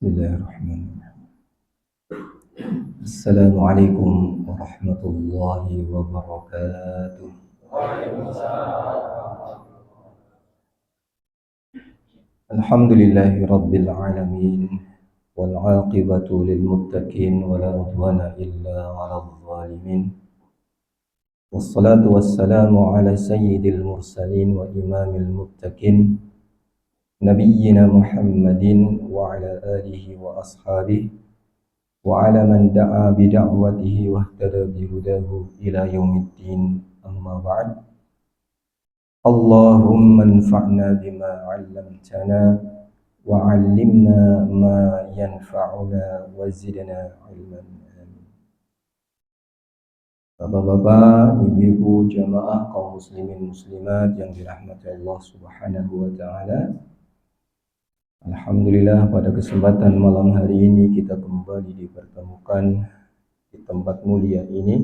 Bismillahirrahmanirrahim. Assalamualaikum warahmatullahi wabarakatuh. Alhamdulillahi rabbil alamin wal aqibatu lil muttaqin wala udwana illa 'alal zalimin. Wassalatu wassalamu ala sayyidil mursalin wa imamil muttaqin nabiyyina Muhammadin wa ala alihi wa ashabihi وعلى من دعا بدعوته واهتدى بهداه إلى يوم الدين أما بعد اللهم انفعنا بما علمتنا وعلمنا ما ينفعنا وزدنا علما. Bapak-bapak, ibu-ibu, jamaah kaum muslimin muslimat yang dirahmati Allah Subhanahu wa taala. Alhamdulillah, pada kesempatan malam hari ini kita kembali dipertemukan di tempat mulia ini.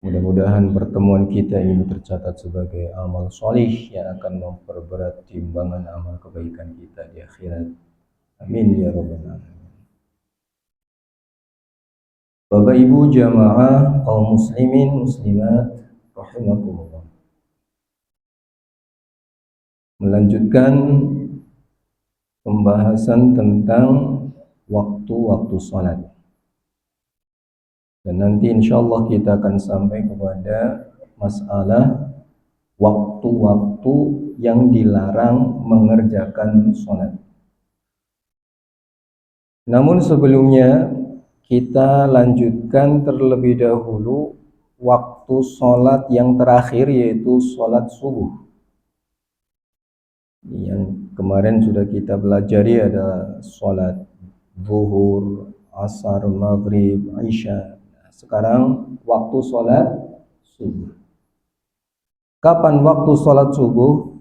Mudah-mudahan pertemuan kita ini tercatat sebagai amal solih yang akan memperberat timbangan amal kebaikan kita di akhirat. Amin ya rabbal alamin. Bapak ibu jamaah kaum muslimin muslimat rahimakumullah. Melanjutkan pembahasan tentang waktu-waktu salat. Dan nanti insyaallah kita akan sampai kepada masalah waktu-waktu yang dilarang mengerjakan salat. Namun sebelumnya kita lanjutkan terlebih dahulu waktu salat yang terakhir, yaitu salat subuh. Yang kemarin sudah kita pelajari ada salat zuhur, asar, maghrib, isya. Sekarang waktu salat subuh. Kapan waktu salat subuh?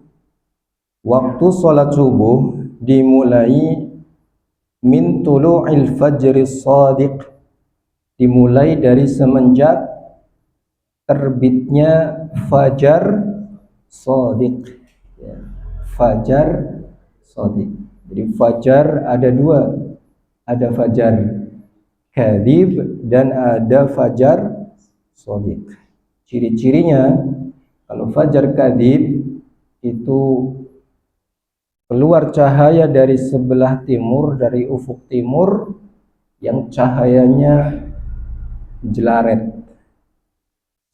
Waktu salat subuh dimulai min tulu'il fajris shadiq, dimulai dari semenjak terbitnya fajar shadiq. Fajar shadiq. Jadi fajar ada dua, ada fajar kadhib dan ada fajar shadiq. Ciri-cirinya, kalau fajar kadhib itu keluar cahaya dari sebelah timur, dari ufuk timur, yang cahayanya jelaret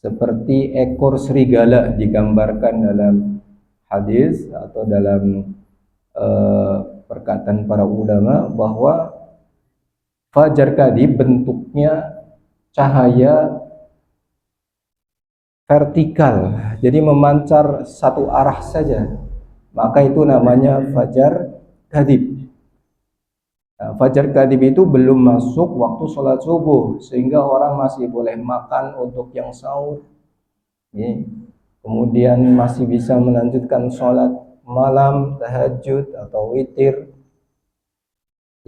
seperti ekor serigala digambarkan dalam hadis atau dalam perkataan para ulama bahwa fajar kadhib bentuknya cahaya vertikal, jadi memancar satu arah saja, maka itu namanya fajar kadhib. Nah, fajar kadhib itu belum masuk waktu sholat subuh, sehingga orang masih boleh makan untuk yang sahur, kemudian masih bisa melanjutkan sholat malam, tahajud atau witir.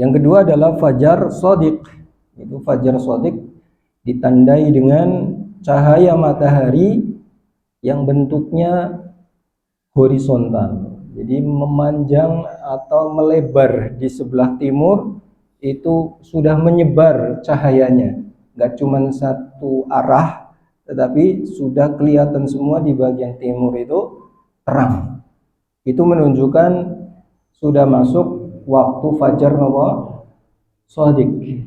Yang kedua adalah fajar shadiq. Itu fajar shadiq ditandai dengan cahaya matahari yang bentuknya horizontal, jadi memanjang atau melebar di sebelah timur, itu sudah menyebar cahayanya, nggak cuma satu arah, tetapi sudah kelihatan semua di bagian timur itu terang. Itu menunjukkan sudah masuk waktu fajar shadiq.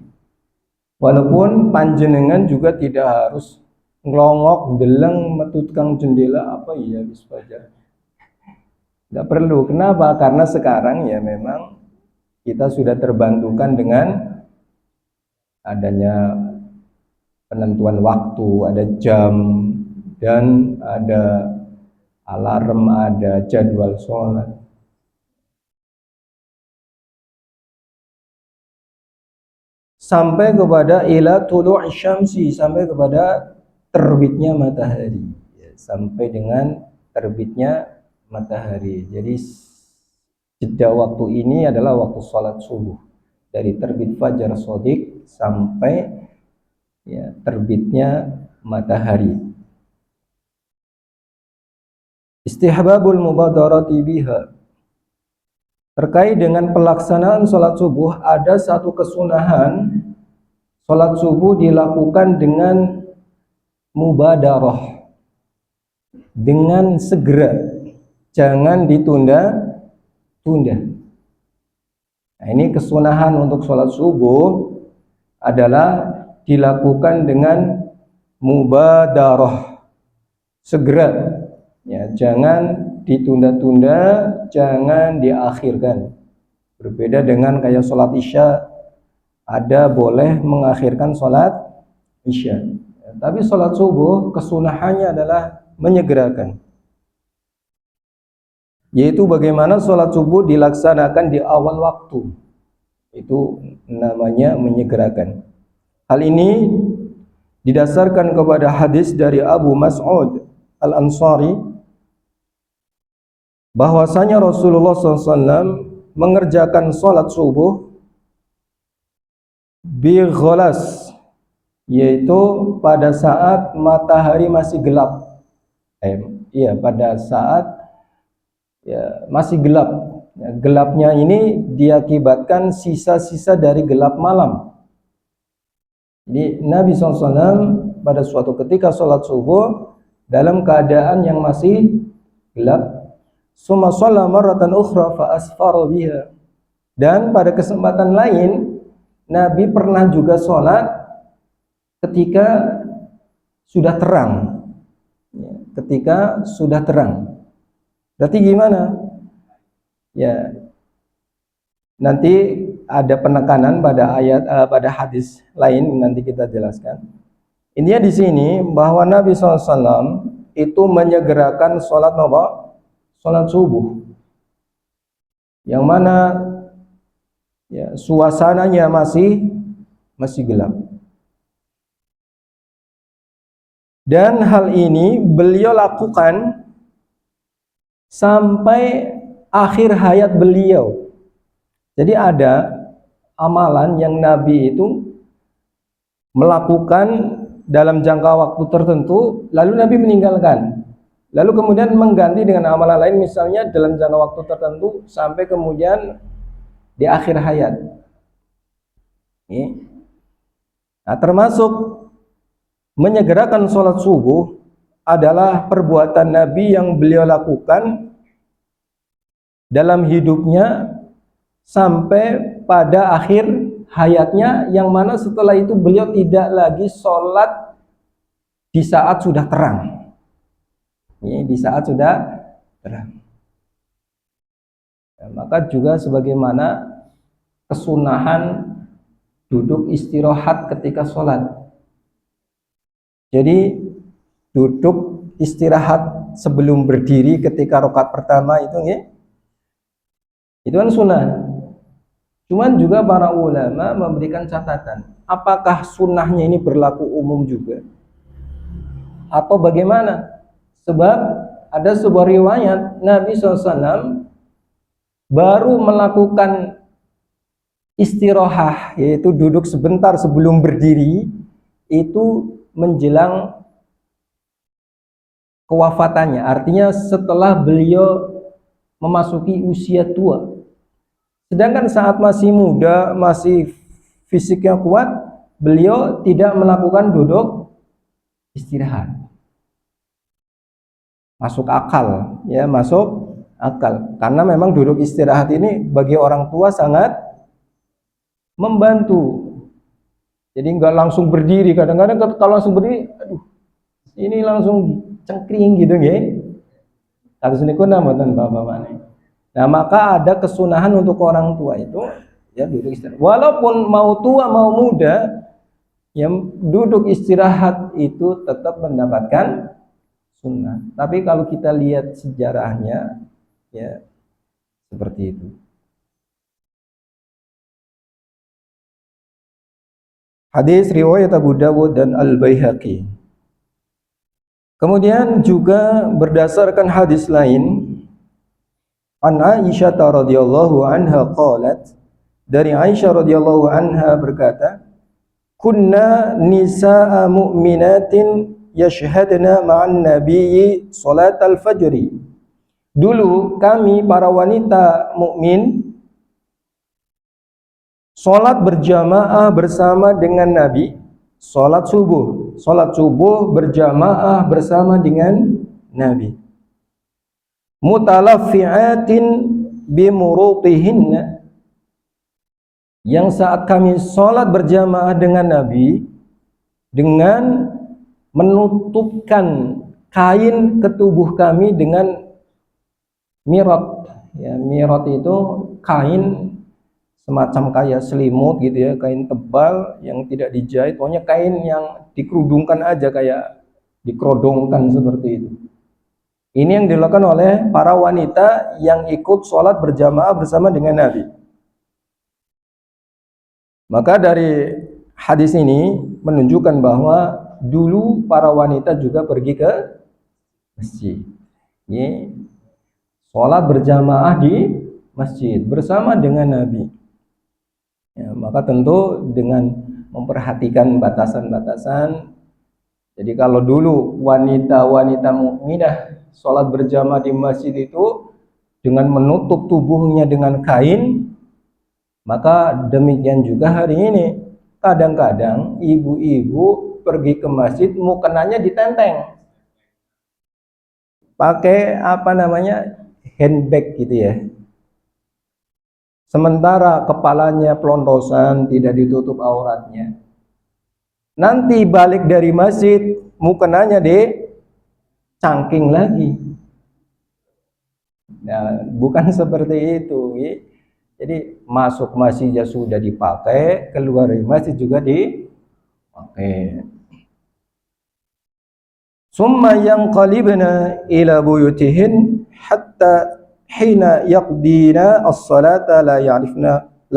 Walaupun panjenengan juga tidak harus ngelongok, deleng, metutkan jendela apa iya habis fajar. Tidak perlu. Kenapa? Karena sekarang ya memang kita sudah terbantukan dengan adanya penentuan waktu, ada jam dan ada alarm, ada jadwal sholat. Sampai kepada ila tulu'i syamsi, sampai kepada terbitnya matahari, sampai dengan terbitnya matahari. Jadi jeda waktu ini adalah waktu sholat subuh, dari terbit fajar shadiq sampai terbitnya matahari. Istihbabul mubadarati biha, terkait dengan pelaksanaan sholat subuh, ada satu kesunahan sholat subuh dilakukan dengan mubadarah, dengan segera, jangan ditunda-tunda. Nah, ini kesunahan untuk sholat subuh adalah dilakukan dengan mubadarah, segera, ya, jangan ditunda-tunda, jangan diakhirkan. Berbeda dengan kayak sholat isya, ada boleh mengakhirkan sholat isya. Ya, tapi sholat subuh kesunahannya adalah menyegerakan. Yaitu bagaimana sholat subuh dilaksanakan di awal waktu. Itu namanya menyegerakan. Hal ini didasarkan kepada hadis dari Abu Mas'ud Al-Ansari, bahwasanya Rasulullah SAW mengerjakan sholat subuh bi ghalas, yaitu pada saat matahari masih gelap. Pada saat masih gelap. Ya, gelapnya ini diakibatkan sisa-sisa dari gelap malam. Jadi Nabi SAW pada suatu ketika sholat subuh dalam keadaan yang masih gelap. Summa shalla marratan ukhra fa asfara biha. Dan pada kesempatan lain Nabi pernah juga sholat ketika sudah terang. Ketika sudah terang. Berarti gimana? Ya, nanti ada penekanan pada pada hadis lain, nanti kita jelaskan. Intinya di sini bahwa Nabi SAW itu menyegerakan sholat apa? Sholat subuh, yang mana ya, suasananya masih gelap. Dan hal ini beliau lakukan sampai akhir hayat beliau. Jadi ada amalan yang Nabi itu melakukan dalam jangka waktu tertentu, lalu Nabi meninggalkan. Lalu kemudian mengganti dengan amalan lain, misalnya dalam jangka waktu tertentu sampai kemudian di akhir hayat. Nah, termasuk menyegerakan sholat subuh adalah perbuatan Nabi yang beliau lakukan dalam hidupnya sampai pada akhir hayatnya, yang mana setelah itu beliau tidak lagi sholat di saat sudah terang. Di saat sudah terang. Ya, maka juga sebagaimana kesunahan duduk istirahat ketika sholat. Jadi duduk istirahat sebelum berdiri ketika rakaat pertama itu kan sunnah. Cuman juga para ulama memberikan catatan, apakah sunnahnya ini berlaku umum juga atau bagaimana? Sebab ada sebuah riwayat Nabi SAW baru melakukan istirahat, yaitu duduk sebentar sebelum berdiri, itu menjelang kewafatannya. Artinya setelah beliau memasuki usia tua. Sedangkan saat masih muda, masih fisiknya kuat, beliau tidak melakukan duduk istirahat. Masuk akal, ya, masuk akal. Karena memang duduk istirahat ini bagi orang tua sangat membantu. Jadi nggak langsung berdiri. Kadang-kadang kalau langsung berdiri, aduh, ini langsung cengkring gitu, ya. Harus nikuna mboten bapak-bapak. Nah, maka ada kesunahan untuk orang tua itu, ya, duduk istirahat. Walaupun mau tua mau muda, yang duduk istirahat itu tetap mendapatkan sunnah. Tapi kalau kita lihat sejarahnya, ya, seperti itu. Hadis riwayat Abu Dawud dan Al-Baihaqi. Kemudian juga berdasarkan hadis lain, an Aisyah radhiyallahu anha qalat, dari Aisyah radhiyallahu anha berkata, kunna nisaa mu'minatin yashhadna ma'an nabiyyi salat al-fajri Dulu kami para wanita mukmin sholat berjamaah bersama dengan Nabi, sholat subuh berjamaah bersama dengan Nabi. Mutalaffi'atin bimurutihinna, yang saat kami sholat berjamaah dengan Nabi dengan menutupkan kain ke tubuh kami dengan mirot. Ya, mirot itu kain semacam kayak selimut gitu ya, kain tebal yang tidak dijahit, pokoknya kain yang dikerudungkan aja, kayak dikerodongkan seperti itu. Ini yang dilakukan oleh para wanita yang ikut sholat berjamaah bersama dengan Nabi. Maka dari hadis ini menunjukkan bahwa dulu para wanita juga pergi ke masjid. Ini sholat berjamaah di masjid bersama dengan Nabi. Ya, maka tentu dengan memperhatikan batasan-batasan. Jadi kalau dulu wanita-wanita mukminah sholat berjamaah di masjid itu dengan menutup tubuhnya dengan kain, maka demikian juga hari ini. Kadang-kadang ibu-ibu pergi ke masjid mukenanya ditenteng, pakai handbag gitu ya. Sementara kepalanya pelontosan, tidak ditutup auratnya. Nanti balik dari masjid, mukenanya dicangking lagi. Nah, bukan seperti itu. Jadi masuk masjid ya sudah dipakai, keluar dari masjid juga dipakai. Summa yanqalibna ila buyutihin hatta hina yaqdina as-salata la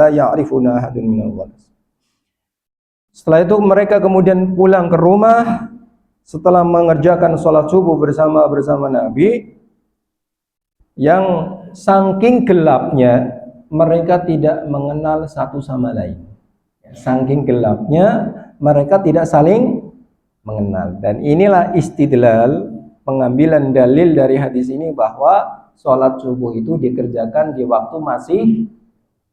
ya'rifuna ahadun minal walas. Setelah itu mereka kemudian pulang ke rumah setelah mengerjakan sholat subuh bersama Nabi, yang saking gelapnya mereka tidak mengenal satu sama lain. Saking gelapnya mereka tidak saling mengenal. Dan inilah istidlal, pengambilan dalil dari hadis ini bahwa sholat subuh itu dikerjakan di waktu masih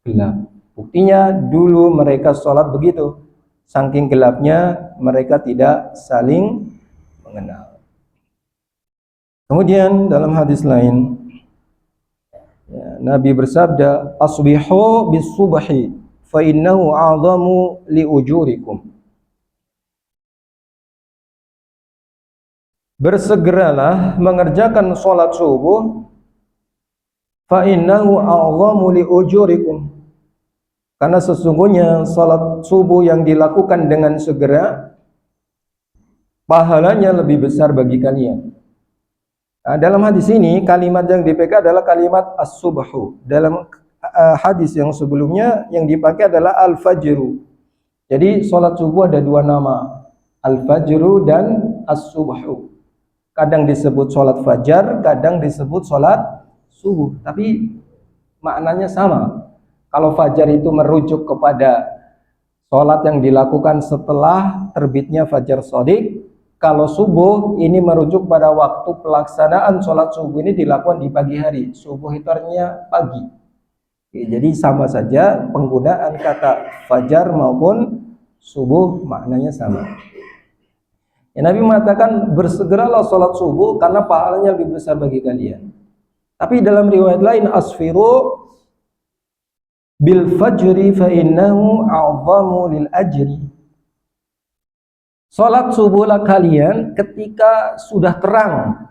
gelap. Buktinya dulu mereka sholat begitu, saking gelapnya mereka tidak saling mengenal. Kemudian dalam hadis lain, ya, Nabi bersabda, asbihu bis subhi fa innahu a'zamu li ujurikum. Bersegeralah mengerjakan sholat subuh, fa innahu a'zamu li ujurikum, karena sesungguhnya sholat subuh yang dilakukan dengan segera pahalanya lebih besar bagi kalian. Nah, dalam hadis ini kalimat yang dipakai adalah kalimat as-subhu. Dalam hadis yang sebelumnya yang dipakai adalah al-fajru. Jadi sholat subuh ada dua nama, al-fajru dan as-subhu. Kadang disebut sholat fajar, kadang disebut sholat subuh, tapi maknanya sama. Kalau fajar itu merujuk kepada sholat yang dilakukan setelah terbitnya fajar shadiq. Kalau subuh ini merujuk pada waktu pelaksanaan sholat subuh ini dilakukan di pagi hari. Subuh itu artinya pagi. Jadi sama saja penggunaan kata fajar maupun subuh maknanya sama. Ya, Nabi mengatakan bersegeralah sholat subuh karena pahalanya lebih besar bagi kalian. Tapi dalam riwayat lain, asfiru bil fajri fa innahu a'zamu lil ajri. Sholat subuhlah kalian ketika sudah terang.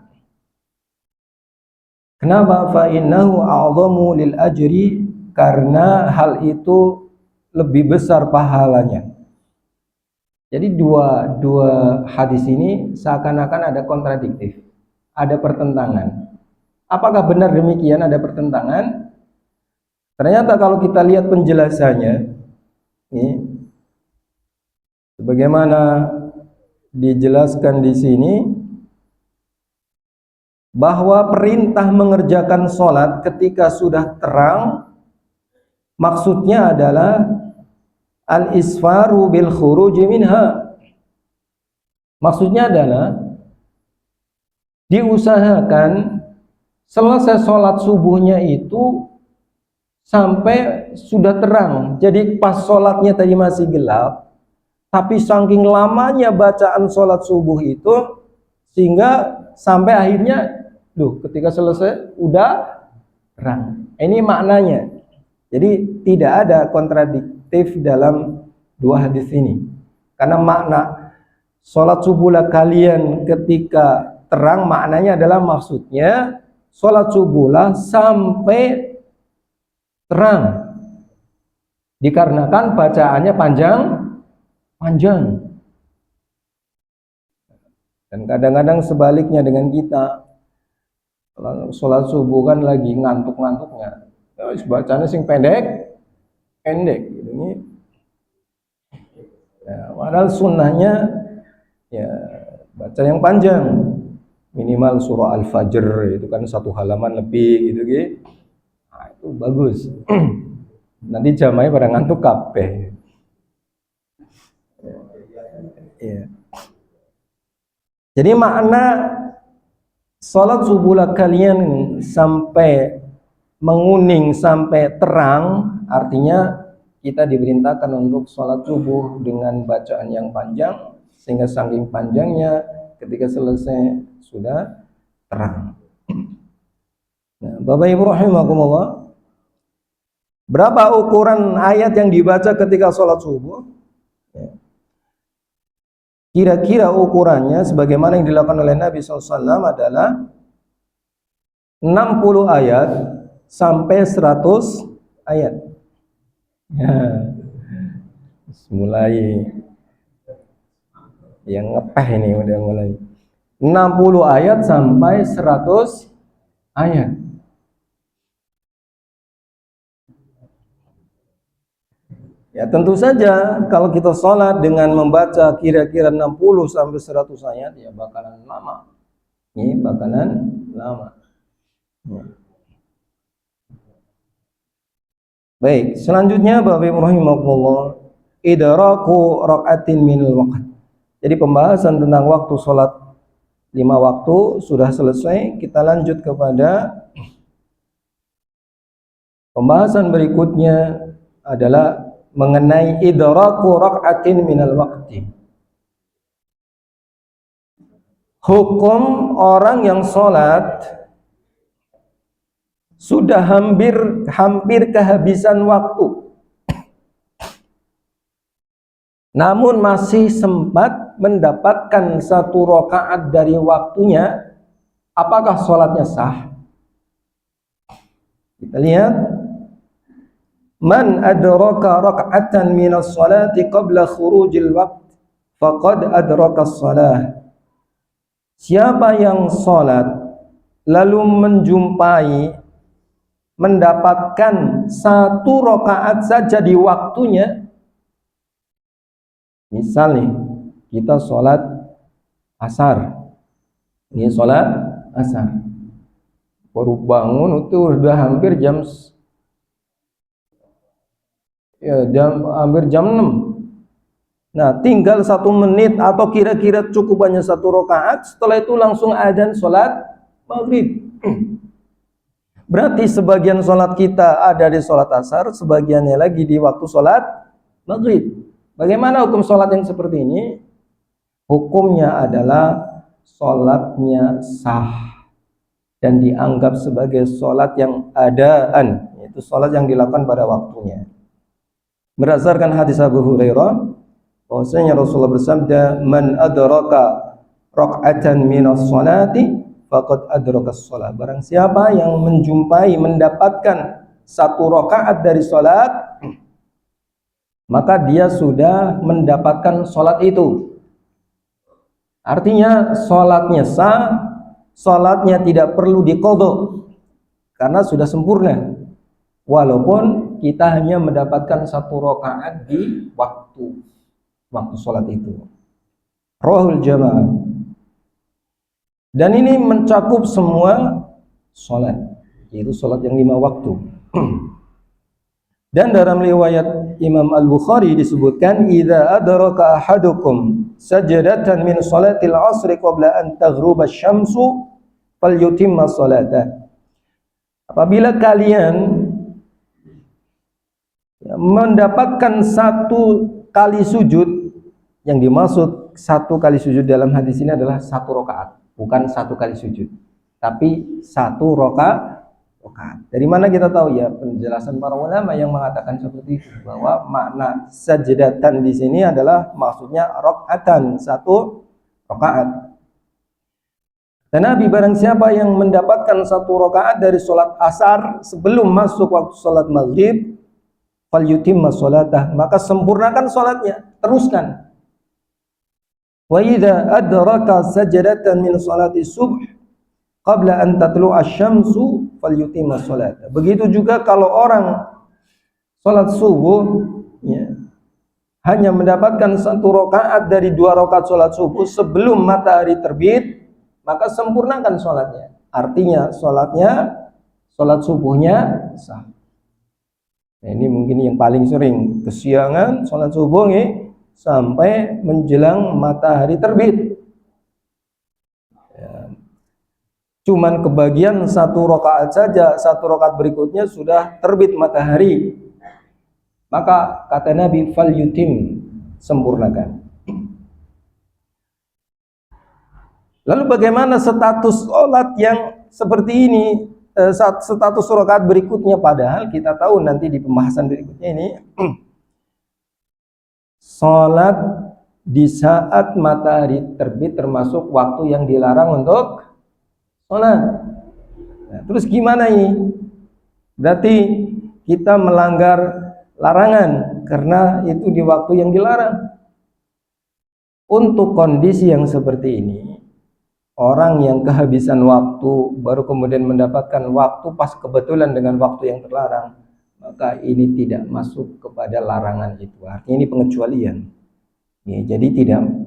Kenapa? Fa innahu a'zamu lil ajri, karena hal itu lebih besar pahalanya. Jadi dua hadis ini seakan-akan ada kontradiktif, ada pertentangan. Apakah benar demikian ada pertentangan? Ternyata kalau kita lihat penjelasannya, ini sebagaimana dijelaskan di sini, bahwa perintah mengerjakan sholat ketika sudah terang maksudnya adalah al-isfaru bil khuruji minha. Maksudnya adalah diusahakan selesai sholat subuhnya itu sampai sudah terang. Jadi pas sholatnya tadi masih gelap, tapi saking lamanya bacaan sholat subuh itu sehingga sampai akhirnya, ketika selesai udah terang. Ini maknanya. Jadi tidak ada kontradiktif dalam dua hadis ini. Karena makna sholat subuhlah kalian ketika terang, maknanya adalah maksudnya sholat subuhlah sampai terang. Dikarenakan bacaannya panjang. Dan kadang-kadang sebaliknya dengan kita. Kalau sholat subuh kan lagi ngantuk-ngantuknya. Bacanya sing pendek gitu. Ya, padahal sunnahnya ya baca yang panjang, minimal surah Al-Fajr itu kan 1 halaman lebih gitu. Nah, itu bagus. Nanti jamaahnya pada ngantuk kabeh. Ya. Jadi makna sholat subuhlah kalian sampai menguning, sampai terang, artinya kita diperintahkan untuk sholat subuh dengan bacaan yang panjang, sehingga saking panjangnya ketika selesai sudah terang. Nah, Bapak Ibu rahimakumullah, berapa ukuran ayat yang dibaca ketika sholat subuh? Kira-kira ukurannya sebagaimana yang dilakukan oleh Nabi SAW adalah 60 ayat sampai 100 ayat. Ya, mulai yang ngepeh ini udah mulai 60 ayat sampai 100 ayat. Ya tentu saja kalau kita sholat dengan membaca kira-kira 60 sampai 100 ayat ya bakalan lama. Ini bakalan lama. Ya. Baik, selanjutnya Bapak Ibu rahimakumullah, idraku rakaatin minal waqt. Jadi pembahasan tentang waktu sholat 5 waktu sudah selesai. Kita lanjut kepada pembahasan berikutnya adalah mengenai idraku rakaatin minal waqti. Hukum orang yang sholat sudah hampir kehabisan waktu, namun masih sempat mendapatkan 1 rakaat dari waktunya, apakah sholatnya sah? Kita lihat, man adraka raka'atan minas sholati qabla khurujil waqt faqad adraka shalah. Siapa yang sholat lalu mendapatkan 1 rakaat saja di waktunya, misal nih kita sholat asar, ini sholat asar, baru bangun itu udah hampir jam 6. Nah tinggal 1 menit atau kira-kira cukup hanya 1 rakaat, setelah itu langsung adzan sholat maghrib. Berarti sebagian sholat kita ada di sholat asar, sebagiannya lagi di waktu sholat maghrib. Bagaimana hukum sholat yang seperti ini? Hukumnya adalah sholatnya sah dan dianggap sebagai sholat yang adaan, yaitu sholat yang dilakukan pada waktunya. Berdasarkan hadis Abu Hurairah, bahwasanya Rasulullah bersabda, man adraka raka'atan minas sholati faqad adrakas shalah. Barang siapa yang mendapatkan 1 rakaat dari salat, maka dia sudah mendapatkan salat itu. Artinya salatnya sah, salatnya tidak perlu diqadha karena sudah sempurna. Walaupun kita hanya mendapatkan 1 rakaat di waktu salat itu. Rawahul jamaah. Dan ini mencakup semua sholat, yaitu sholat yang 5 waktu. Dan dalam riwayat Imam Al-Bukhari disebutkan, idza adraka ahadukum sajdatan min sholatil asri qabla an taghruba asy-syamsu falyutimma shalatah. Apabila kalian mendapatkan satu kali sujud, yang dimaksud satu kali sujud dalam hadis ini adalah satu rakaat, bukan satu kali sujud, tapi satu rakaat. Dari mana kita tahu? Ya, penjelasan para ulama yang mengatakan seperti itu, bahwa makna sajdatan di sini adalah maksudnya rakaatan, satu rakaat. Dan Nabi, barang siapa yang mendapatkan satu rakaat dari sholat asar sebelum masuk waktu sholat maghrib, falyutimma sholatah, maka sempurnakan sholatnya, teruskan. Wa idza adraka sajdatan min sholati subh qabla an tatlu'a asy-syamsu falyutimma sholatah. Begitu juga kalau orang sholat subuh, ya, hanya mendapatkan satu rakaat dari dua rakaat sholat subuh sebelum matahari terbit, maka sempurnakan sholatnya. Artinya sholat subuhnya sah. Nah, ini mungkin yang paling sering, kesiangan sholat subuh sampai menjelang matahari terbit. Ya. Cuman kebagian satu rakaat saja, satu rakaat berikutnya sudah terbit matahari. Maka kata Nabi, fal yutim, sempurnakan. Lalu bagaimana status sholat yang seperti ini, status rakaat berikutnya? Padahal kita tahu nanti di pembahasan berikutnya ini, sholat di saat matahari terbit termasuk waktu yang dilarang untuk sholat. Nah, terus gimana ini? Berarti kita melanggar larangan karena itu di waktu yang dilarang. Untuk kondisi yang seperti ini, orang yang kehabisan waktu baru kemudian mendapatkan waktu pas kebetulan dengan waktu yang terlarang, maka ini tidak masuk kepada larangan itu. Artinya ini pengecualian. Ya, jadi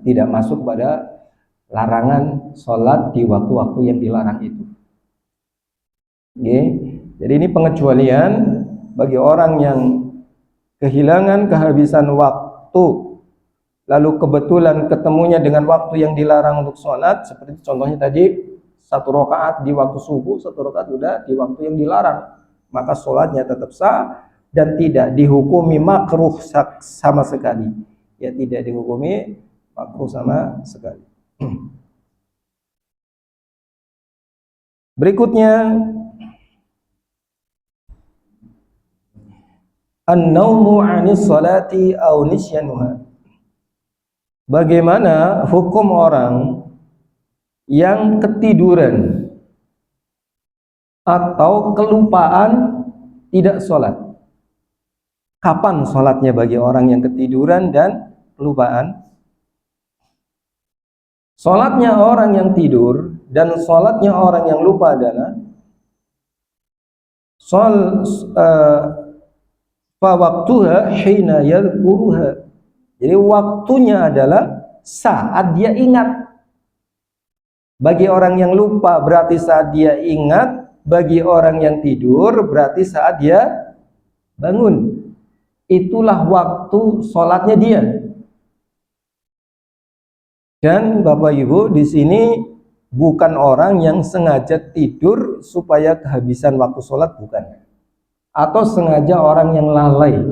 tidak masuk pada larangan sholat di waktu-waktu yang dilarang itu. Ya, jadi ini pengecualian bagi orang yang kehilangan, kehabisan waktu, lalu kebetulan ketemunya dengan waktu yang dilarang untuk sholat, seperti contohnya tadi, satu rakaat di waktu subuh, satu rakaat sudah di waktu yang dilarang, maka sholatnya tetap sah dan tidak dihukumi makruh sama sekali. Ya, tidak dihukumi makruh sama sekali. Berikutnya, an-naumu 'anis salati aw nisyanuha. Bagaimana hukum orang yang ketiduran atau kelupaan tidak sholat? Kapan sholatnya bagi orang yang ketiduran dan kelupaan? Sholatnya orang yang tidur dan sholatnya orang yang lupa adalah fa waqtuha hina yadhkuruha. Jadi waktunya adalah saat dia ingat. Bagi orang yang lupa berarti saat dia ingat, bagi orang yang tidur berarti saat dia bangun. Itulah waktu sholatnya dia. Dan Bapak Ibu, di sini bukan orang yang sengaja tidur supaya kehabisan waktu sholat, bukan. Atau sengaja orang yang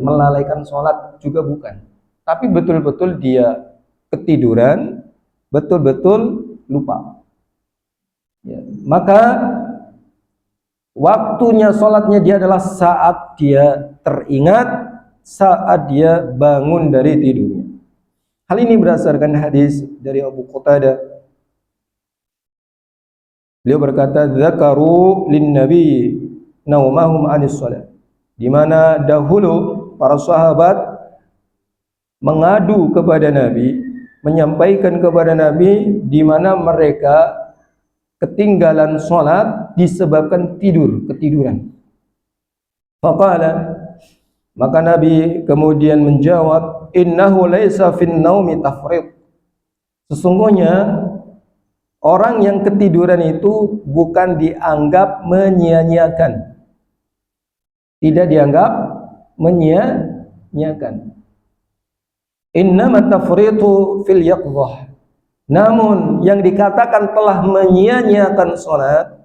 melalaikan sholat, juga bukan. Tapi betul-betul dia ketiduran, betul-betul lupa. Ya, maka waktunya sholatnya dia adalah saat dia teringat, saat dia bangun dari tidurnya. Hal ini berdasarkan hadis dari Abu Qatadah. Beliau berkata, "Dzakaru lin-nabi naumahum 'anis shalah." Di mana dahulu para sahabat mengadu kepada Nabi, menyampaikan kepada Nabi di mana mereka ketinggalan sholat disebabkan ketiduran. Faqala, maka Nabi kemudian menjawab, innahu laisa fin naumi tafrid. Sesungguhnya orang yang ketiduran itu bukan dianggap menyia-nyiakan. Tidak dianggap menyia-nyiakan. Innama tafritu fil yaqdhah. Namun yang dikatakan telah menyia-nyiakan sholat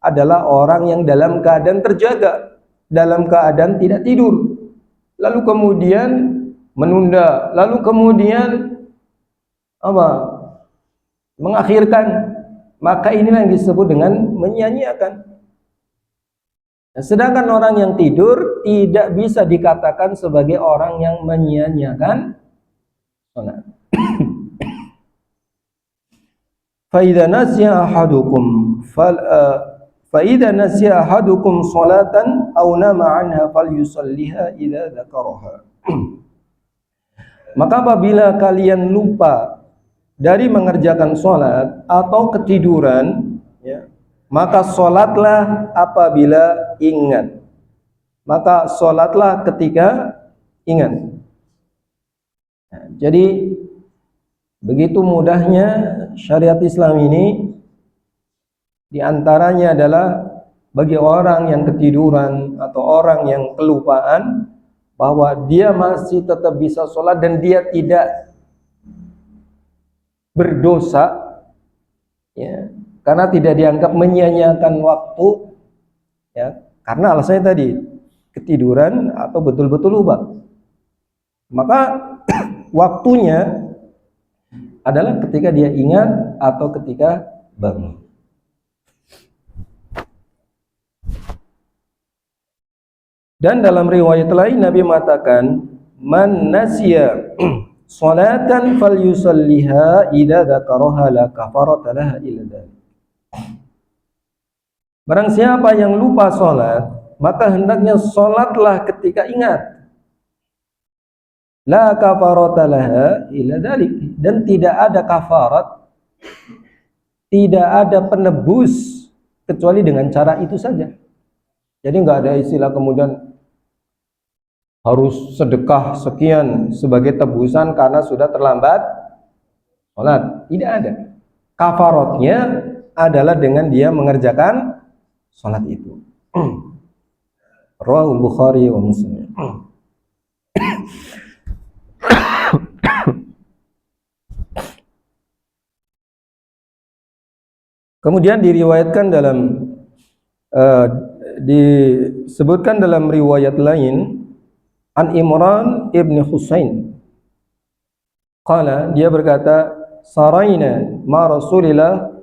adalah orang yang dalam keadaan terjaga, dalam keadaan tidak tidur, lalu kemudian menunda, lalu kemudian apa? Mengakhirkan. Maka inilah yang disebut dengan menyia-nyiakan. Sedangkan orang yang tidur tidak bisa dikatakan sebagai orang yang menyia-nyiakan salat. فَإِذَا نَسِيَ أَحَدُكُمْ صَلَاةً أَوْ نَامَ عَنْهَا فَلْيُصَلِّهَا إِذَا ذَكَرَهَا. Maka apabila kalian lupa dari mengerjakan salat atau ketiduran, ya, maka salatlah apabila ingat. Maka salatlah ketika ingat. Nah, jadi begitu mudahnya syariat Islam ini, diantaranya adalah bagi orang yang ketiduran atau orang yang kelupaan bahwa dia masih tetap bisa sholat dan dia tidak berdosa, ya, karena tidak dianggap menyia-nyiakan waktu, ya, karena alasannya tadi ketiduran atau betul-betul lupa. Maka waktunya adalah ketika dia ingat atau ketika bangun. Dan dalam riwayat lain Nabi mengatakan, man nasiya salatan falyusalliha idza dzakaraha la kafarata laha illa dzalik. Barang siapa yang lupa salat, maka hendaknya salatlah ketika ingat. La kafarata laha illa dzalik, dan tidak ada kafarat, tidak ada penebus kecuali dengan cara itu saja. Jadi nggak ada istilah kemudian harus sedekah sekian sebagai tebusan karena sudah terlambat sholat. Tidak ada. Kafaratnya adalah dengan dia mengerjakan sholat itu. Rawahul Bukhari wa Muslim. Kemudian diriwayatkan dalam disebutkan dalam riwayat lain an Imran ibn Husain qala, dia berkata, saraina ma Rasulillah,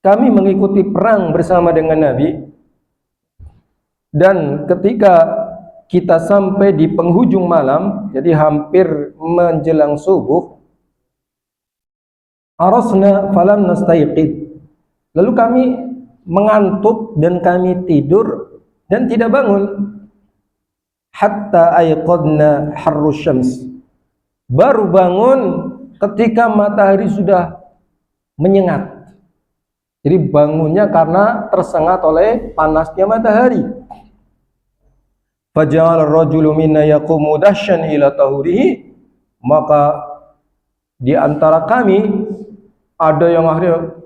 kami mengikuti perang bersama dengan Nabi, dan ketika kita sampai di penghujung malam, jadi hampir menjelang subuh, arasna falam nastayqid, lalu kami mengantuk dan kami tidur dan tidak bangun, hatta ayqadna harru syams, baru bangun ketika matahari sudah menyengat. Jadi bangunnya karena tersengat oleh panasnya matahari. Faja'al ar-rajulu minna yaqumu dahsyan ila tahurihi, maka di antara kami ada yang akhirnya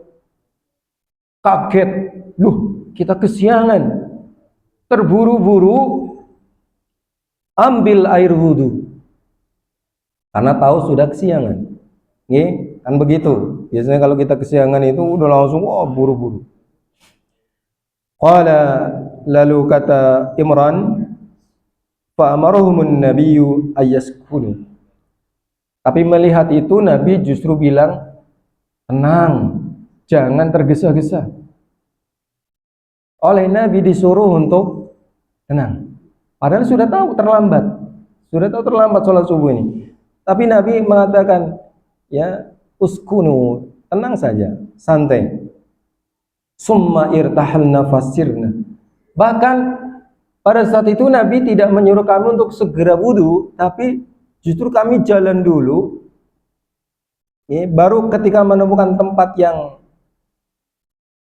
kaget, loh kita kesiangan, terburu-buru ambil air wudhu karena tahu sudah kesiangan. Nih, kan begitu. Biasanya kalau kita kesiangan itu udah langsung buru-buru. Qala, lalu kata Imran, fa amarahumun nabiyyu ayyaskunu. Tapi melihat itu Nabi justru bilang, tenang, jangan tergesa-gesa. Oleh Nabi disuruh untuk tenang. Padahal sudah tahu terlambat sholat subuh ini. Tapi Nabi mengatakan, ya, uskunu, tenang saja, santai. Summa irtahalna fasirna. Bahkan pada saat itu Nabi tidak menyuruh kami untuk segera wudu, tapi justru kami jalan dulu. Ya, baru ketika menemukan tempat yang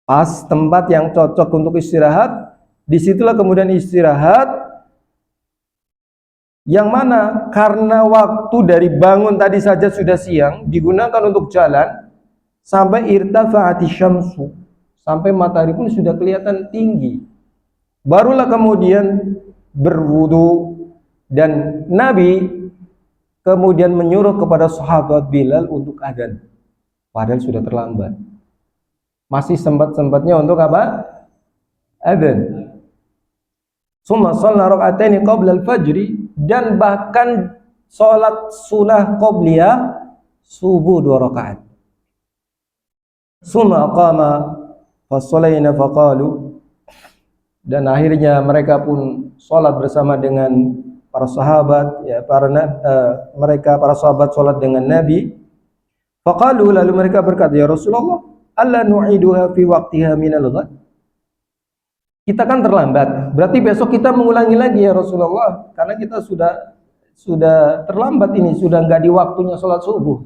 pas, tempat yang cocok untuk istirahat, disitulah kemudian istirahat. Yang mana karena waktu dari bangun tadi saja sudah siang, digunakan untuk jalan sampai irtafa'ati syamsu, sampai matahari pun sudah kelihatan tinggi. Barulah kemudian berwudu, dan Nabi kemudian menyuruh kepada sahabat Bilal untuk adzan. Padahal sudah terlambat. Masih sempat-sempatnya untuk apa? adzan. Summa shalla raka'ataini qabla al-fajri, dan bahkan salat sunnah qabliyah subuh 2 rakaat. Summa aqama fasalaina faqalu, dan akhirnya mereka pun salat bersama dengan para sahabat, ya mereka para sahabat salat dengan Nabi. Faqalu, lalu mereka berkata, ya Rasulullah, alla nu'iduha fi waqtiha minal ghad. Kita kan terlambat, berarti besok kita mengulangi lagi ya Rasulullah, karena kita sudah terlambat ini, sudah enggak di waktunya salat subuh.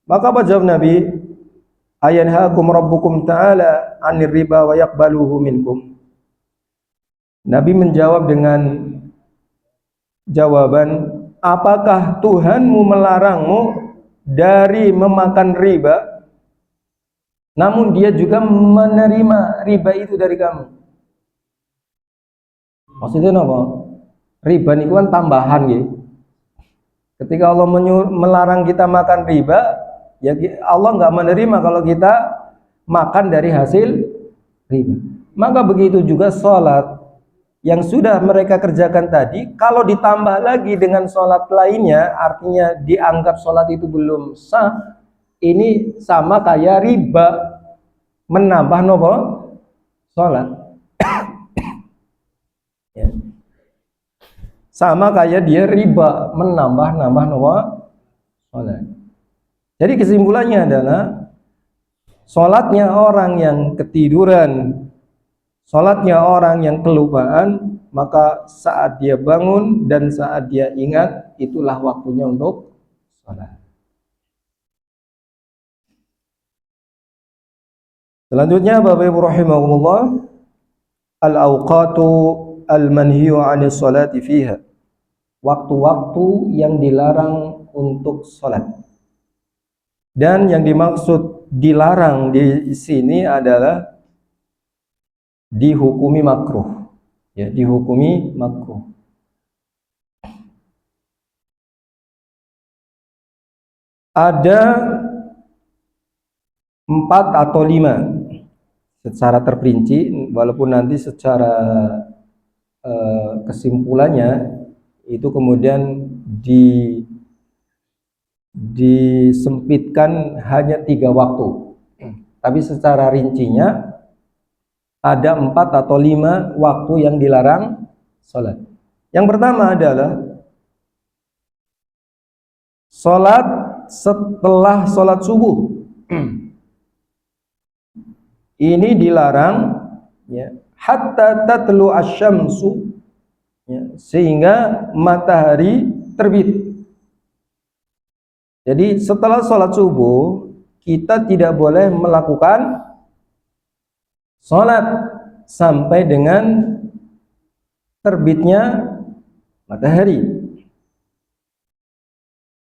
Maka apa jawab Nabi? Ayanhaakum rabbukum ta'ala 'anir riba wa yaqbaluhu minkum. Nabi menjawab dengan jawaban, apakah Tuhanmu melarangmu dari memakan riba, namun dia juga menerima riba itu dari kamu? Maksudnya apa? Riba ini kan tambahan ya. Ketika Allah melarang kita makan riba, ya Allah nggak menerima kalau kita makan dari hasil riba. Maka begitu juga sholat yang sudah mereka kerjakan tadi, kalau ditambah lagi dengan sholat lainnya, artinya dianggap sholat itu belum sah. Ini sama kayak riba, menambah nopo sholat. Ya. Sama kayak dia riba, menambah nopo sholat. Jadi kesimpulannya adalah sholatnya orang yang ketiduran, sholatnya orang yang kelupaan, maka saat dia bangun dan saat dia ingat, itulah waktunya untuk sholat. Selanjutnya, Bapak Ibu rahimahumullah, al-awqatu al-manhiyu 'anis sholati fiha. Waktu-waktu yang dilarang untuk sholat. Dan yang dimaksud dilarang di sini adalah dihukumi makruh. Ya, dihukumi makruh. Ada 4 atau 5 secara terperinci, walaupun nanti secara kesimpulannya itu kemudian disempitkan hanya 3 waktu. Tapi secara rincinya ada 4 atau 5 waktu yang dilarang sholat. Yang pertama adalah sholat setelah sholat subuh. Ini dilarang, ya, hatta tatlu asyamsu, ya, sehingga matahari terbit. Jadi setelah sholat subuh kita tidak boleh melakukan sholat sampai dengan terbitnya matahari.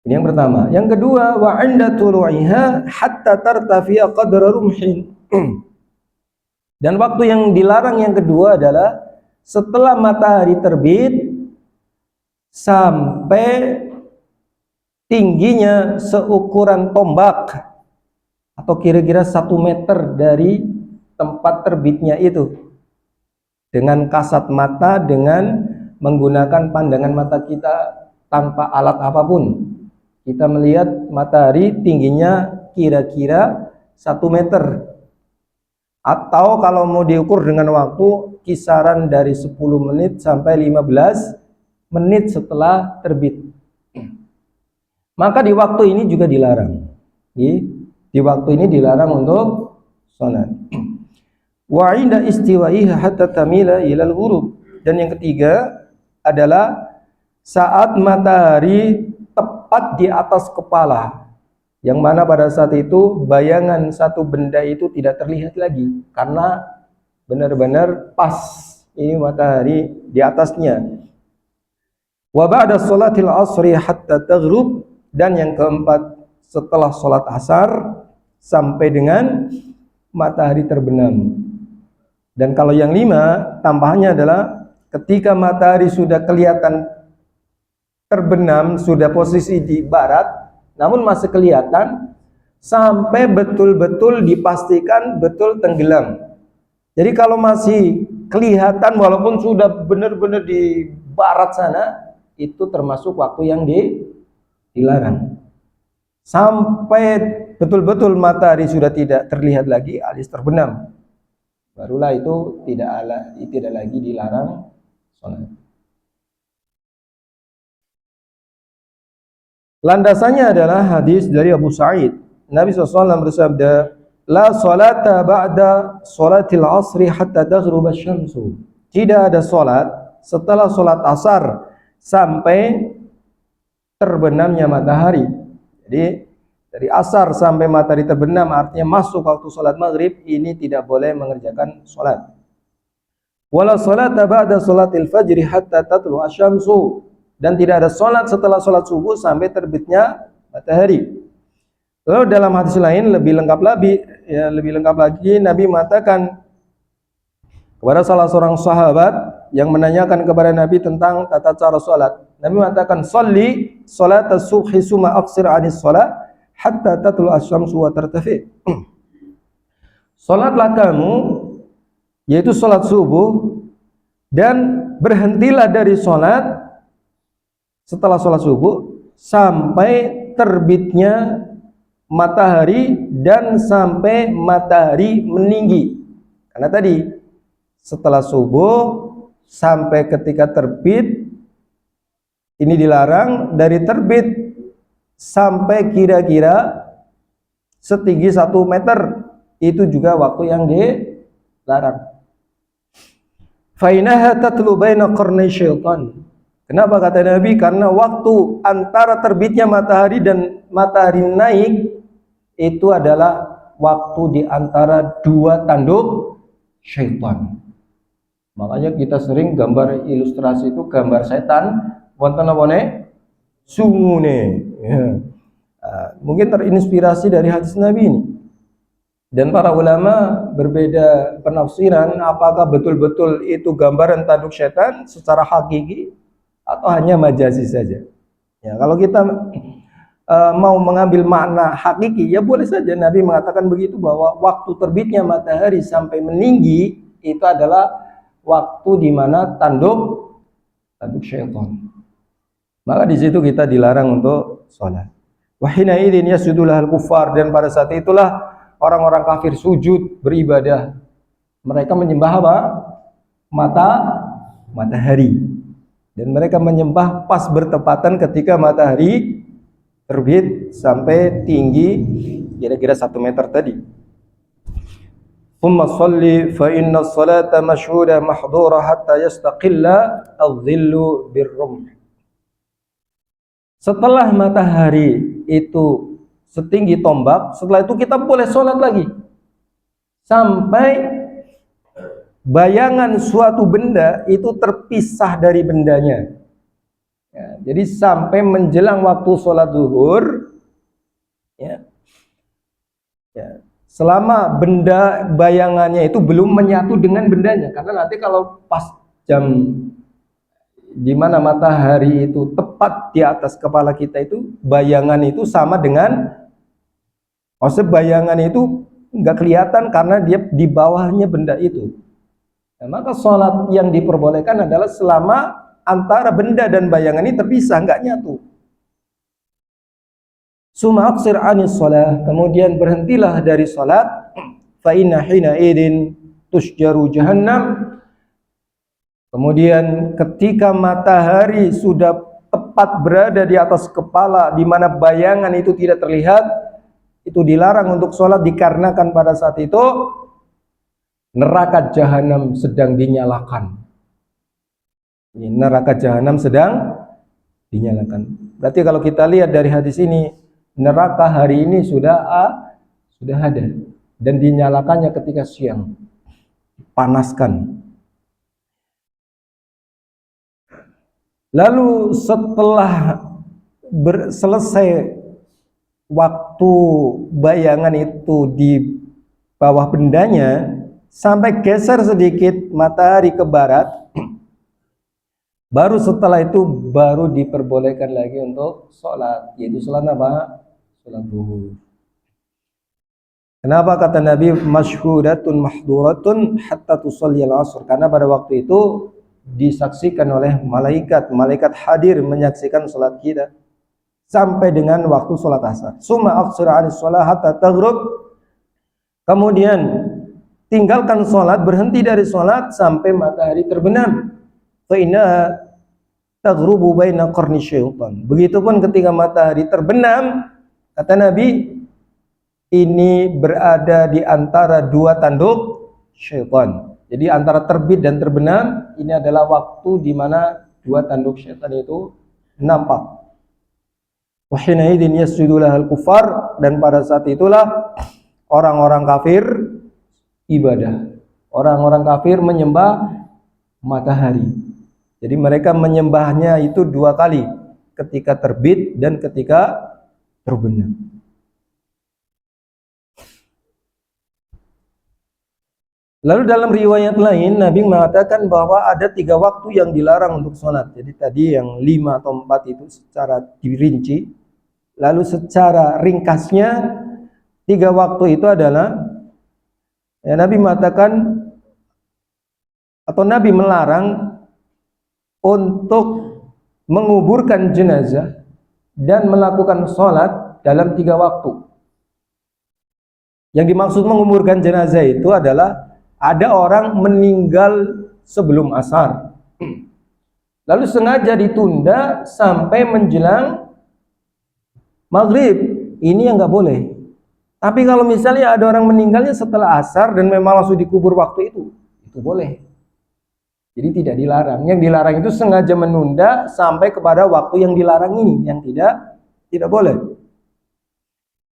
Ini yang pertama. Yang kedua, wa 'inda tulu'iha hatta tartafi'a qadra rumhin. Dan waktu yang dilarang yang kedua adalah setelah matahari terbit sampai tingginya seukuran tombak atau kira-kira 1 meter dari tempat terbitnya itu, dengan kasat mata, dengan menggunakan pandangan mata kita tanpa alat apapun. Kita melihat matahari tingginya kira-kira 1 meter, atau kalau mau diukur dengan waktu kisaran dari 10 menit sampai 15 menit setelah terbit. Maka di waktu ini juga dilarang. Di waktu ini dilarang untuk sholat. Wa 'inda istiwaiha hatta tamila ilal ghurub. Dan yang ketiga adalah saat matahari tepat di atas kepala, yang mana pada saat itu bayangan satu benda itu tidak terlihat lagi karena benar-benar pas ini matahari di atasnya. Wa ba'da sholatil asri hatta taghrub. Dan yang keempat, setelah sholat asar sampai dengan matahari terbenam. Dan kalau yang 5 tambahannya adalah ketika matahari sudah kelihatan terbenam, sudah posisi di barat, namun masih kelihatan, sampai betul-betul dipastikan betul tenggelam. Jadi kalau masih kelihatan walaupun sudah benar-benar di barat sana, itu termasuk waktu yang dilarang. Sampai betul-betul matahari sudah tidak terlihat lagi alias terbenam, barulah itu tidak lagi dilarang salat. Landasannya adalah hadis dari Abu Sa'id. Nabi SAW bersabda, "La salata ba'da salatil asri hatta taghruba syamsu." Tidak ada salat setelah salat asar sampai terbenamnya matahari. Jadi dari asar sampai matahari terbenam artinya masuk waktu salat maghrib, ini tidak boleh mengerjakan salat. Wala salata ba'da salatil fajri hatta tatlu asyamsu, dan tidak ada salat setelah salat subuh sampai terbitnya matahari. Lalu dalam hadis lain lebih lengkap lagi Nabi mengatakan kepada salah seorang sahabat yang menanyakan kepada Nabi tentang tata cara salat. Nabi mengatakan, "Shalli salat as-subhi summa aqsir 'anis shalah hatta tatlu asy-syamsu wa tartafi." Salatlah kamu, yaitu salat subuh, dan berhentilah dari salat setelah salat subuh sampai terbitnya matahari dan sampai matahari meninggi. Karena tadi setelah subuh sampai ketika terbit ini dilarang, dari terbit sampai kira-kira setinggi 1 meter itu juga waktu yang dilarang. Fainaha tatlu baina qarnay syaitan. Kenapa kata Nabi? Karena waktu antara terbitnya matahari dan matahari naik itu adalah waktu di antara 2 tanduk syaitan. Makanya kita sering gambar ilustrasi itu gambar setan wonten apane sungune. Ya. Mungkin terinspirasi dari hadis Nabi ini. Dan para ulama berbeda penafsiran apakah betul-betul itu gambaran tanduk setan secara hakiki atau hanya majazi saja. Ya, kalau kita mau mengambil makna hakiki, ya boleh saja Nabi mengatakan begitu, bahwa waktu terbitnya matahari sampai meninggi itu adalah waktu di mana tanduk syaitan. Maka di situ kita dilarang untuk sholat. Wahina idzin yasjudu lahal kuffar, dan pada saat itulah orang-orang kafir sujud beribadah. Mereka menyembah apa? Matahari. Dan mereka menyembah pas bertepatan ketika matahari terbit sampai tinggi kira-kira 1 meter tadi. Thumma sholli fa inna as-salata mashhuda mahdhura hatta yastaqilla adh-dhillu bir-rumh. Setelah matahari itu setinggi tombak, setelah itu kita boleh sholat lagi sampai bayangan suatu benda itu terpisah dari bendanya. Ya, jadi sampai menjelang waktu sholat zuhur, ya, selama benda bayangannya itu belum menyatu dengan bendanya, karena nanti kalau pas jam di mana matahari itu tepat di atas kepala kita itu, bayangan itu sama dengan, maksudnya bayangan itu nggak kelihatan karena dia di bawahnya benda itu. Nah, maka sholat yang diperbolehkan adalah selama antara benda dan bayangan ini terpisah, nggak nyatu. Summa aqsir 'anis shalah, kemudian berhentilah dari salat. Fa inna hina idin tusjaru jahannam. Kemudian ketika matahari sudah tepat berada di atas kepala, di mana bayangan itu tidak terlihat, itu dilarang untuk sholat dikarenakan pada saat itu neraka jahanam sedang dinyalakan. Neraka jahanam sedang dinyalakan. Berarti kalau kita lihat dari hadis ini, neraka hari ini sudah ada dan dinyalakannya ketika siang, panaskan. Lalu setelah selesai waktu bayangan itu di bawah bendanya, sampai geser sedikit matahari ke barat, baru setelah itu baru diperbolehkan lagi untuk sholat, yaitu sholat apa? Sholat zuhur. Kenapa kata Nabi masyhudatun mahduratun hatta tusalliyal asr? Karena pada waktu itu disaksikan oleh malaikat, malaikat hadir menyaksikan salat kita sampai dengan waktu salat asar. Summa aqsir 'anis shalah hatta taghrib. Kemudian tinggalkan salat, berhenti dari salat sampai matahari terbenam. Fa inna taghrubu baina qarni syaitan. Begitupun ketika matahari terbenam, kata Nabi, ini berada di antara dua tanduk syaitan. Jadi antara terbit dan terbenam, ini adalah waktu di mana dua tanduk syaitan itu nampak. Wa hina idzin yasjudu lahal kufar, dan pada saat itulah orang-orang kafir ibadah. Orang-orang kafir menyembah matahari. Jadi mereka menyembahnya itu dua kali, ketika terbit dan ketika terbenam. Lalu dalam riwayat lain Nabi mengatakan bahwa ada 3 waktu yang dilarang untuk sholat. Jadi tadi yang 5 atau 4 itu secara dirinci. Lalu secara ringkasnya 3 waktu itu adalah Nabi mengatakan atau Nabi melarang untuk menguburkan jenazah dan melakukan sholat dalam 3 waktu. Yang dimaksud menguburkan jenazah itu adalah ada orang meninggal sebelum asar, lalu sengaja ditunda sampai menjelang maghrib. Ini yang nggak boleh. Tapi kalau misalnya ada orang meninggalnya setelah asar dan memang langsung dikubur waktu itu boleh. Jadi tidak dilarang. Yang dilarang itu sengaja menunda sampai kepada waktu yang dilarang ini, yang tidak boleh.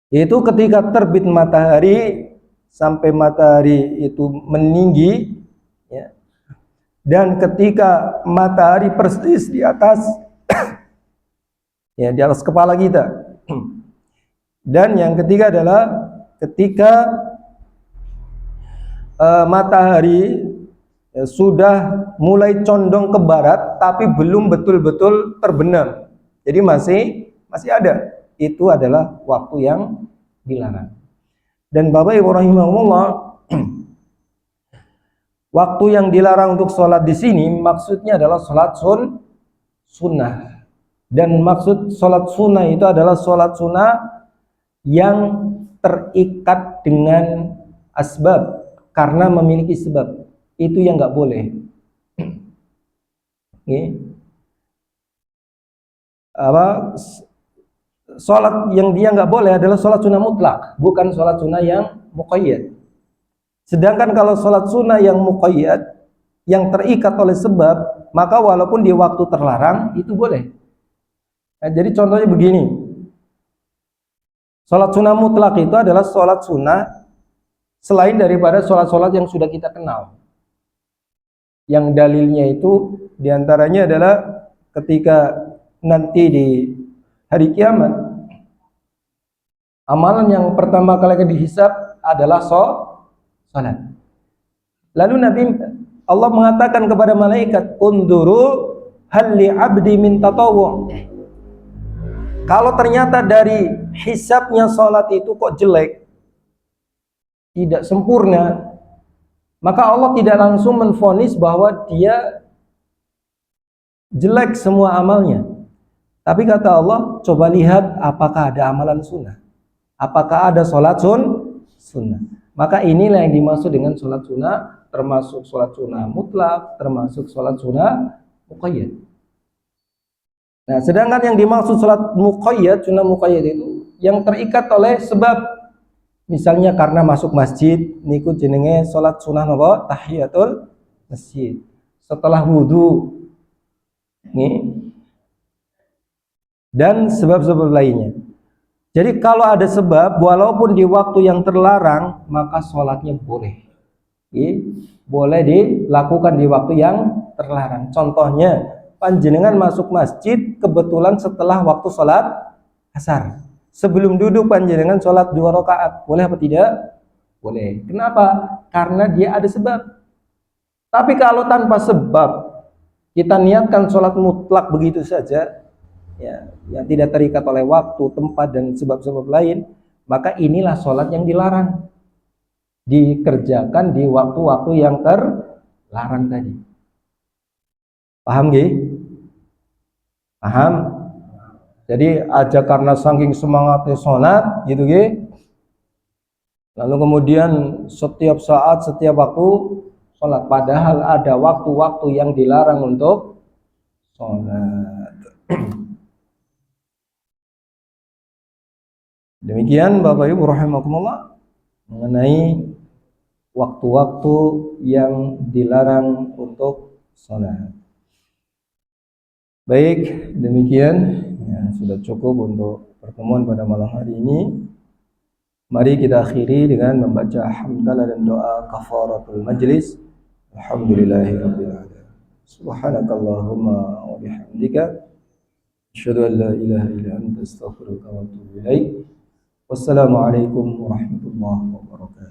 Yaitu ketika terbit matahari sampai matahari itu meninggi, ya. Dan ketika matahari persis di atas ya, di atas kepala kita. Dan yang ketiga adalah ketika matahari sudah mulai condong ke barat tapi belum betul-betul terbenam. Jadi masih ada. Itu adalah waktu yang dilarang. Dan Bapak Ibu rahimahullah, waktu yang dilarang untuk sholat di sini maksudnya adalah sholat sunnah. Dan maksud sholat sunnah itu adalah sholat sunnah yang terikat dengan asbab, karena memiliki sebab. Itu yang nggak boleh. Sholat yang dia nggak boleh adalah sholat sunnah mutlak, bukan sholat sunnah yang muqayyad. Sedangkan kalau sholat sunnah yang muqayyad, yang terikat oleh sebab, maka walaupun di waktu terlarang itu boleh. Nah, jadi contohnya begini, sholat sunnah mutlak itu adalah sholat sunnah selain daripada sholat-sholat yang sudah kita kenal. Yang dalilnya itu diantaranya adalah ketika nanti di hari kiamat, amalan yang pertama kali akan dihisab adalah salat. Lalu Allah mengatakan kepada malaikat, "Unduru hal li 'abdi min tatawwu'." Kalau ternyata dari hisabnya salat itu kok jelek, tidak sempurna, maka Allah tidak langsung menvonis bahwa dia jelek semua amalnya. Tapi kata Allah, coba lihat apakah ada amalan sunnah, apakah ada sholat sunnah. Maka inilah yang dimaksud dengan sholat sunnah, termasuk sholat sunnah mutlak, termasuk sholat sunnah muqayyad. Nah, sedangkan yang dimaksud sholat muqayyad, sunnah muqayyad itu yang terikat oleh sebab. Misalnya karena masuk masjid, niku jenenge sholat sunnah apa? Tahiyatul masjid. Setelah wudu, nih. Dan sebab-sebab lainnya. Jadi kalau ada sebab, walaupun di waktu yang terlarang, maka sholatnya boleh. Boleh dilakukan di waktu yang terlarang. Contohnya, panjenengan masuk masjid kebetulan setelah waktu sholat asar. Sebelum duduk panjenengan sholat 2 rakaat. Boleh apa tidak? Boleh. Kenapa? Karena dia ada sebab. Tapi kalau tanpa sebab, kita niatkan sholat mutlak begitu saja, ya, yang tidak terikat oleh waktu, tempat, dan sebab-sebab lain, maka inilah sholat yang dilarang. dikerjakan di waktu-waktu yang terlarang tadi. Paham nggih? Paham? Jadi aja karena saking semangatnya sholat gitu nggih. Lalu kemudian setiap saat, setiap waktu sholat, padahal ada waktu-waktu yang dilarang untuk sholat. Demikian Bapak Ibu rahimakumullah mengenai waktu-waktu yang dilarang untuk sholat. Baik, demikian ya, sudah cukup untuk pertemuan pada malam hari ini. Mari kita akhiri dengan membaca hamdalah dan doa kafaratul majlis. Alhamdulillahirabbil alamin. Subhanakallahumma wa bihamdika asyhadu an la ilaha illa anta astaghfiruka wa atubu ilaik. Wassalamualaikum warahmatullahi wabarakatuh.